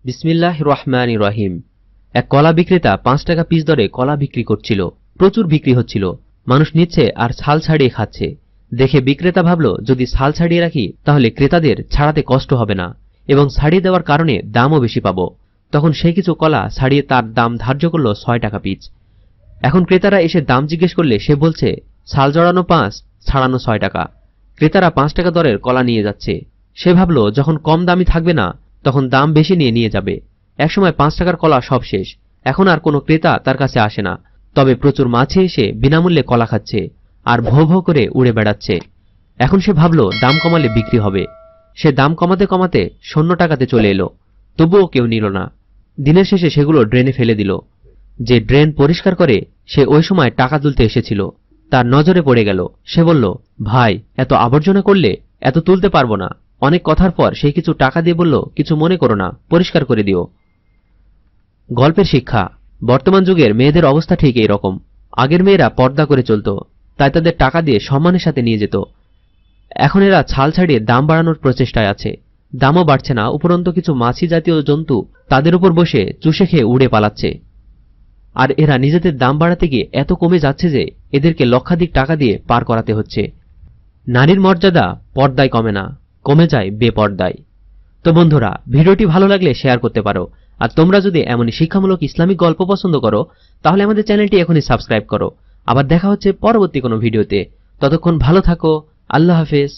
বিসমিল্লাহির রহমানির রহিম। এক কলা বিক্রেতা 5 টাকা পিস দরে কলা বিক্রি করছিল। প্রচুর বিক্রি হচ্ছিল, মানুষ নিচ্ছে আর ছাল ছাড়িয়ে খাচ্ছে। দেখে বিক্রেতা ভাবল, যদি ছাল ছাড়িয়ে রাখি তাহলে ক্রেতাদের ছাড়াতে কষ্ট হবে না এবং ছাড়িয়ে দেওয়ার কারণে দামও বেশি পাবো। তখন সে কিছু কলা ছাড়িয়ে তার দাম ধার্য করল 6 টাকা পিস। এখন ক্রেতারা এসে দাম জিজ্ঞেস করলে সে বলছে, ছাল জড়ানো 5, ছাড়ানো 6 টাকা। ক্রেতারা 5 টাকা দরের কলা নিয়ে যাচ্ছে। সে ভাবল, যখন কম দামি থাকবে না তখন দাম বেশি নিয়ে যাবে। একসময় 5 টাকার কলা সব শেষ, এখন আর কোনো ক্রেতা তার কাছে আসে না। তবে প্রচুর মাছি এসে বিনামূল্যে কলা খাচ্ছে আর ভো ভো করে উড়ে বেড়াচ্ছে। এখন সে ভাবল, দাম কমালে বিক্রি হবে। সে দাম কমাতে কমাতে 0 টাকাতে চলে এলো, তবুও কেউ নিল না। দিনের শেষে সেগুলো ড্রেনে ফেলে দিল। যে ড্রেন পরিষ্কার করে সে ওই সময় টাকা তুলতে এসেছিল, তার নজরে পড়ে গেল। সে বলল, ভাই, এত আবর্জনা করলে এত তুলতে পারবো না। অনেক কথার পর সে কিছু টাকা দিয়ে বলল, কিছু মনে করো না, পরিষ্কার করে দিও। গল্পের শিক্ষা, বর্তমান যুগের মেয়েদের অবস্থা ঠিক এই রকম। আগের মেয়েরা পর্দা করে চলত, তাই তাদের টাকা দিয়ে সম্মানের সাথে নিয়ে যেত। এখন এরা ছাল ছাড়িয়ে দাম বাড়ানোর প্রচেষ্টায় আছে। দামও বাড়ছে না, উপরন্তু কিছু মাছি জাতীয় জন্তু তাদের উপর বসে চুষে খেয়ে উড়ে পালাচ্ছে। আর এরা নিজেদের দাম বাড়াতে গিয়ে এত কমে যাচ্ছে যে এদেরকে লক্ষাধিক টাকা দিয়ে পার করাতে হচ্ছে। নারীর মর্যাদা পর্দায় কমে না, কমে যায় বেপর্দায়। তো বন্ধুরা, ভিডিওটি ভালো লাগলে শেয়ার করতে পারো। আর তোমরা যদি এমনই শিক্ষামূলক ইসলামিক গল্প পছন্দ করো তাহলে আমাদের চ্যানেলটি এখনই সাবস্ক্রাইব করো। আবার দেখা হচ্ছে পরবর্তী কোনো ভিডিওতে। ততক্ষণ ভালো থাকো। আল্লাহ হাফেজ।